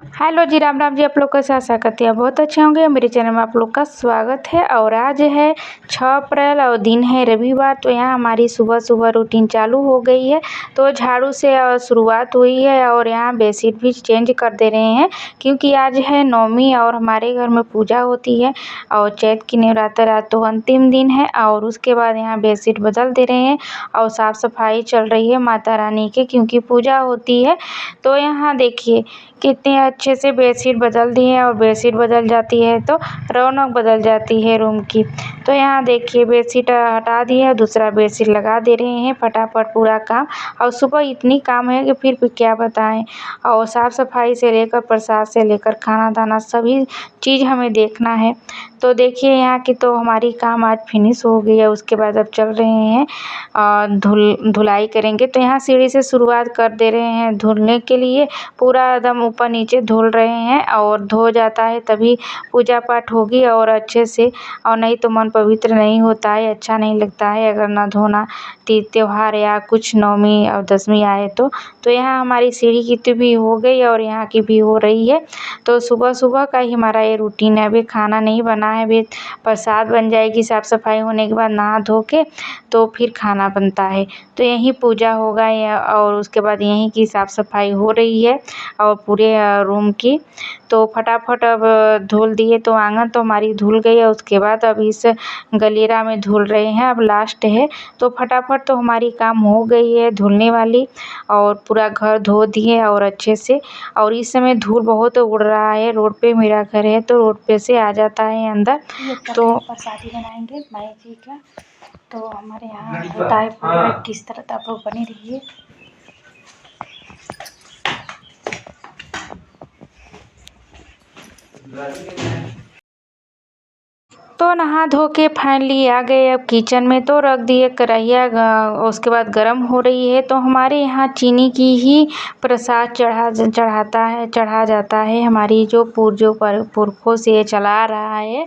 Hello जी, राम राम जी। आप लोग कैसे आशा करती हैं बहुत अच्छे होंगे। मेरे चैनल में आप लोग का स्वागत है। और आज है 6 अप्रैल और दिन है रविवार। तो यहाँ हमारी सुबह सुबह रूटीन चालू हो गई है। तो झाड़ू से शुरुआत हुई है और यहाँ बेडशीट भी चेंज कर दे रहे हैं क्योंकि आज है नवमी और हमारे घर में पूजा होती है। और चैत की नवरात्र आज तो अंतिम दिन है और उसके बाद यहाँ बेडशीट बदल दे रहे हैं और साफ़ सफाई चल रही है माता रानी के, क्योंकि पूजा होती है। तो यहाँ देखिए कितने अच्छे से बेडशीट बदल दी है और बेडशीट बदल जाती है तो रौनक बदल जाती है रूम की। तो यहाँ देखिए बेडशीट हटा दी है, दूसरा बेडशीट लगा दे रहे हैं फटाफट पूरा काम। और सुबह इतनी काम है कि फिर भी क्या बताएं। और साफ़ सफाई से लेकर प्रसाद से लेकर खाना दाना सभी चीज़ हमें देखना है। तो देखिए यहाँ की तो हमारी काम आज फिनिश हो गई है। उसके बाद अब चल रहे हैं धुलाई करेंगे। तो यहाँ सीढ़ी से शुरुआत कर दे रहे हैं धुलने के लिए। पूरा एकदम ऊपर नीचे धुल रहे हैं और धो जाता है तभी पूजा पाठ होगी और अच्छे से। और नहीं तो मन पवित्र नहीं होता है, अच्छा नहीं लगता है अगर ना धोना त्योहार या कुछ नवमी और दसवीं आए तो यहाँ हमारी सीढ़ी की तो भी हो गई और यहाँ की भी हो रही है। तो सुबह सुबह का ही हमारा ये रूटीन है। अभी खाना नहीं बना है, अभी प्रसाद बन जाएगी साफ़ सफाई होने के बाद नहा धो के, तो फिर खाना बनता है। तो यहीं पूजा होगा और उसके बाद यहीं की साफ़ सफाई हो रही है और पूरे रूम की। तो फटाफट अब धुल दिए तो आंगन तो हमारी धुल गई है। उसके बाद अब इस गलियरा में धुल रहे हैं, अब लास्ट है। तो फटाफट तो हमारी काम हो गई है धुलने वाली और पूरा घर धो दिए और अच्छे से। और इस समय धूल बहुत उड़ रहा है, रोड पे मेरा घर है तो रोड पे से आ जाता है अंदर। तो प्रसादी बनाएंगे माई जी का। तो हमारे यहाँ होता है पूरा किस तरह, तो आप लोग बने रहिए। तो नहा धो के फाइनली आ गए अब किचन में। तो रख दिए कढ़ाइया, उसके बाद गरम हो रही है। तो हमारे यहाँ चीनी की ही प्रसाद चढ़ा जाता है। हमारी जो पुरखों से चला आ रहा है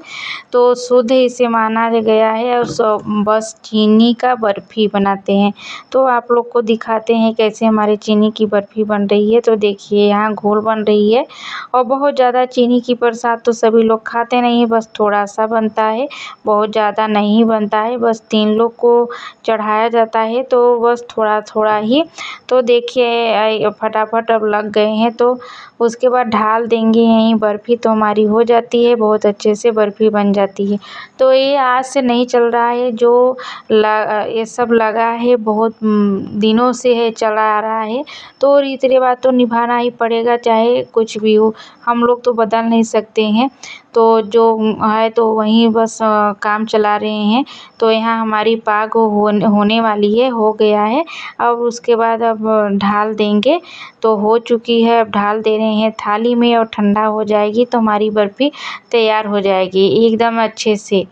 तो शुद्ध इसे माना गया है। और बस चीनी का बर्फ़ी बनाते हैं। तो आप लोग को दिखाते हैं कैसे हमारे चीनी की बर्फ़ी बन रही है। तो देखिए यहाँ घोल बन रही है और बहुत ज़्यादा चीनी की प्रसाद तो सभी लोग खाते नहीं हैं, बस थोड़ा सा बनता है, बहुत ज़्यादा नहीं बनता है। बस 3 लोग को चढ़ाया जाता है तो बस थोड़ा थोड़ा ही। तो देखिए फटाफट अब लग गए हैं तो उसके बाद ढाल देंगे यहीं बर्फ़ी। तो हमारी हो जाती है, बहुत अच्छे से बर्फ़ी बन जाती है। तो ये आज से नहीं चल रहा है, जो ये सब लगा है बहुत दिनों से है, चला आ रहा है। तो रीति रिवाज तो निभाना ही पड़ेगा चाहे कुछ भी हो, हम लोग तो बदल नहीं सकते हैं। तो जो है तो वहीं बस काम चला रहे हैं। तो यहाँ हमारी पाग होने वाली है, हो गया है। अब उसके बाद अब ढाल देंगे। तो हो चुकी है, अब ढाल दे रहे हैं थाली में और ठंडा हो जाएगी तो हमारी बर्फ़ी तैयार हो जाएगी एकदम अच्छे से।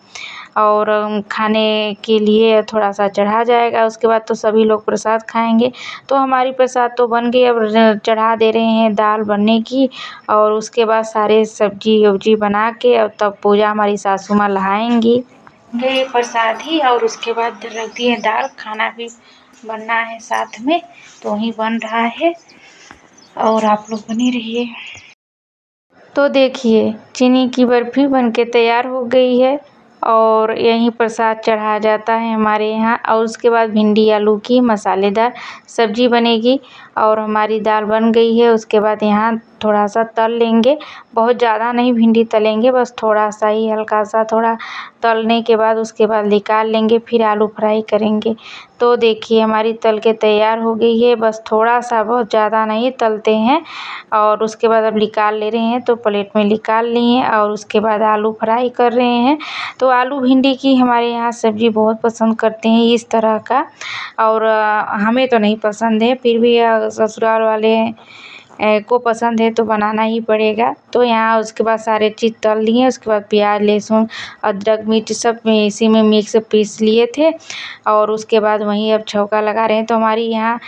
और खाने के लिए थोड़ा सा चढ़ा जाएगा। उसके बाद तो सभी लोग प्रसाद खाएंगे। तो हमारी प्रसाद तो बन गई, अब चढ़ा दे रहे हैं दाल बनने की। और उसके बाद सारे सब्जी वब्जी बना के और तब पूजा हमारी सासू माँ लहाएंगी। ये प्रसाद ही और उसके बाद रख दिए दाल, खाना भी बनना है साथ में। तो वही बन रहा है और आप लोग बने रहिए। तो देखिए चीनी की बर्फ़ी बनके तैयार हो गई है और यहीं प्रसाद चढ़ाया जाता है हमारे यहाँ। और उसके बाद भिंडी आलू की मसालेदार सब्ज़ी बनेगी और हमारी दाल बन गई है। उसके बाद यहाँ थोड़ा सा तल लेंगे, बहुत ज़्यादा नहीं भिंडी तलेंगे, बस थोड़ा सा ही हल्का सा थोड़ा तलने के बाद उसके बाद निकाल लेंगे, फिर आलू फ्राई करेंगे। तो देखिए हमारी तल के तैयार हो गई है, बस थोड़ा सा, बहुत ज़्यादा नहीं तलते हैं। और उसके बाद अब निकाल ले रहे हैं तो प्लेट में निकाल लिए और उसके बाद आलू फ्राई कर रहे हैं। तो आलू भिंडी की हमारे यहाँ सब्ज़ी बहुत पसंद करते हैं इस तरह का। और हमें तो नहीं पसंद है, फिर भी ससुराल वाले को पसंद है तो बनाना ही पड़ेगा। तो यहाँ उसके बाद सारे चीज़ तल लिए, उसके बाद प्याज लहसुन अदरक मिर्च सब में इसी में मिक्स पीस लिए थे। और उसके बाद वहीं अब छौंका लगा रहे हैं। तो हमारी यहाँ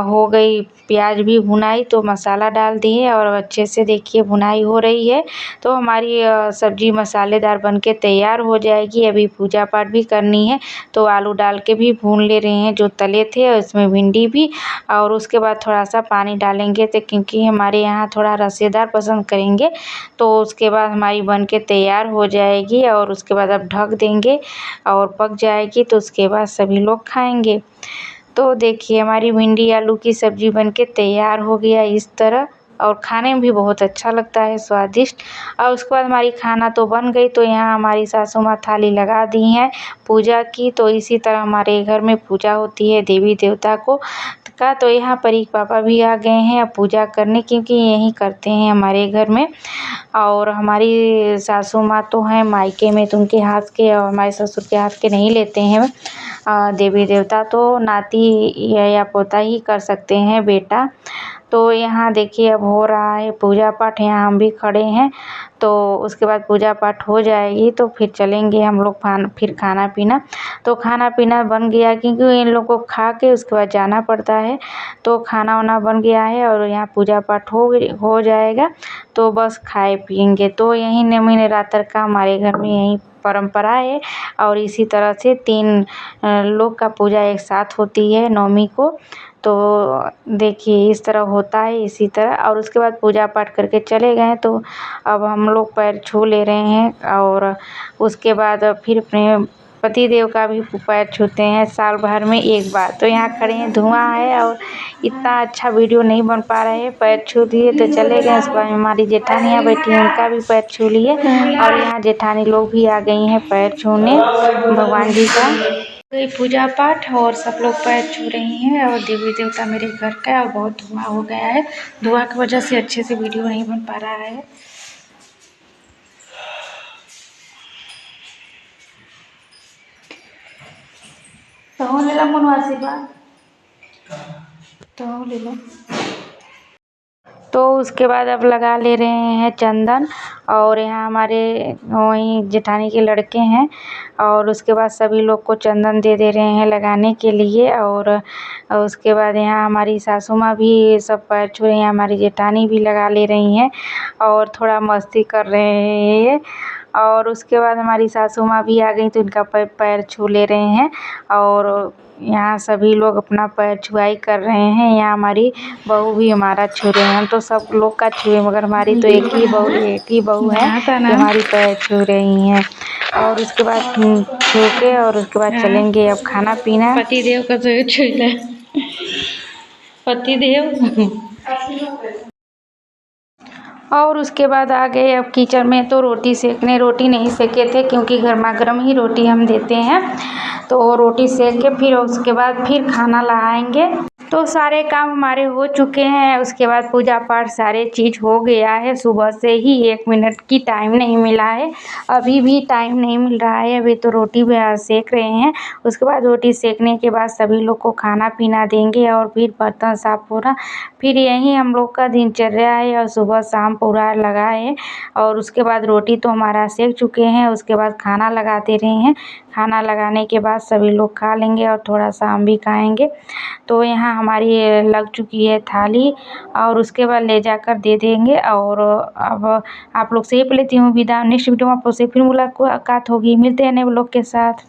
हो गई प्याज भी भुनाई, तो मसाला डाल दिए और अच्छे से देखिए भुनाई हो रही है। तो हमारी सब्ज़ी मसालेदार बनके तैयार हो जाएगी। अभी पूजा पाठ भी करनी है तो आलू डाल के भी भून ले रहे हैं जो तले थे, उसमें भिंडी भी। और उसके बाद थोड़ा सा पानी डालेंगे तो क्योंकि हमारे यहाँ थोड़ा रसेदार पसंद करेंगे। तो उसके बाद हमारी बन के तैयार हो जाएगी और उसके बाद आप ढक देंगे और पक जाएगी तो उसके बाद सभी लोग खाएंगे। तो देखिए हमारी भिंडी आलू की सब्ज़ी बनके तैयार हो गया इस तरह, और खाने में भी बहुत अच्छा लगता है, स्वादिष्ट। और उसके बाद हमारी खाना तो बन गई, तो यहाँ हमारी सासू माँ थाली लगा दी हैं पूजा की। तो इसी तरह हमारे घर में पूजा होती है देवी देवता को का। तो यहाँ पर ही पापा भी आ गए हैं अब पूजा करने, क्योंकि यही करते हैं हमारे घर में। और हमारी सासू माँ तो हैं मायके में, तो उनके हाथ के और हमारे ससुर के हाथ के नहीं लेते हैं देवी देवता। तो नाती या पोता ही कर सकते हैं, बेटा। तो यहाँ देखिए अब हो रहा है पूजा पाठ, यहाँ हम भी खड़े हैं। तो उसके बाद पूजा पाठ हो जाएगी तो फिर चलेंगे हम लोग फिर खाना पीना। तो खाना पीना बन गया, क्योंकि इन लोगों को खा के उसके बाद जाना पड़ता है। तो खाना वाना बन गया है और यहाँ पूजा पाठ हो जाएगा तो बस खाए पिएंगे। तो यही नवमी नवरात्र का हमारे घर में यही परंपरा है। और इसी तरह से 3 लोग का पूजा एक साथ होती है नवमी को। तो देखिए इस तरह होता है, इसी तरह। और उसके बाद पूजा पाठ करके चले गए, तो अब हम लोग पैर छू ले रहे हैं। और उसके बाद फिर अपने पति देव का भी पैर छूते हैं साल भर में एक बार। तो यहाँ खड़े हैं, धुआं है और इतना अच्छा वीडियो नहीं बन पा रहे हैं। पैर छू दिए तो चले गए। उसके बाद हमारी जेठानियाँ बैठी हैं, उनका भी पैर छू लिए। और यहाँ जेठानी लोग भी आ गई हैं पैर छूने भगवान जी का। गई पूजा पाठ और सब लोग पैर छू रही हैं। और देवी देवता मेरे घर का है और बहुत धुआं हो गया है, धुआं की वजह से अच्छे से वीडियो नहीं बन पा रहा है। तो ले लो मनु आशीर्वाद, तो ले लो। तो उसके बाद अब लगा ले रहे हैं चंदन। और यहाँ हमारे वहीं जेठानी के लड़के हैं, और उसके बाद सभी लोग को चंदन दे रहे हैं लगाने के लिए। और उसके बाद यहाँ हमारी सासू माँ भी सब पैर छू रही हैं, हमारी जेठानी भी लगा ले रही हैं और थोड़ा मस्ती कर रहे हैं ये। और उसके बाद हमारी सासू माँ भी आ गई, तो इनका पैर छू ले रहे हैं। और यहाँ सभी लोग अपना पैर छुआई कर रहे हैं। यहाँ हमारी बहू भी हमारा छू रहे हैं। हम तो सब लोग का छुए, मगर हमारी तो एक ही बहू है जो हमारी पैर छू रही हैं। और उसके बाद छू के और उसके बाद चलेंगे अब खाना पीना। पति देव का तो छू ले, पति देव। और उसके बाद आ गए अब किचन में, तो रोटी सेकने। रोटी नहीं सेके थे क्योंकि गर्मा गर्म ही रोटी हम देते हैं। तो रोटी सेक के फिर उसके बाद फिर खाना लगाएंगे। तो सारे काम हमारे हो चुके हैं। उसके बाद पूजा पाठ सारे चीज़ हो गया है। सुबह से ही 1 मिनट की टाइम नहीं मिला है, अभी भी टाइम नहीं मिल रहा है। अभी तो रोटी भी सेक रहे हैं। उसके बाद रोटी सेकने के बाद सभी लोग को खाना पीना देंगे और फिर बर्तन साफ पूरा, फिर यही हम लोग का दिनचर्या है। और सुबह शाम पूरा लगा है। और उसके बाद रोटी तो हमारा सेक चुके हैं, उसके बाद खाना लगा दे रहे हैं। खाना लगाने के बाद सभी लोग खा लेंगे और थोड़ा सा हम भी खाएंगे। तो यहाँ हमारी लग चुकी है थाली, और उसके बाद ले जाकर दे देंगे। और अब आप लोग से ही लेती हूँ विदा। नेक्स्ट वीडियो में आप लोग से फिर मुलाकात होगी। मिलते हैं नए लोग के साथ।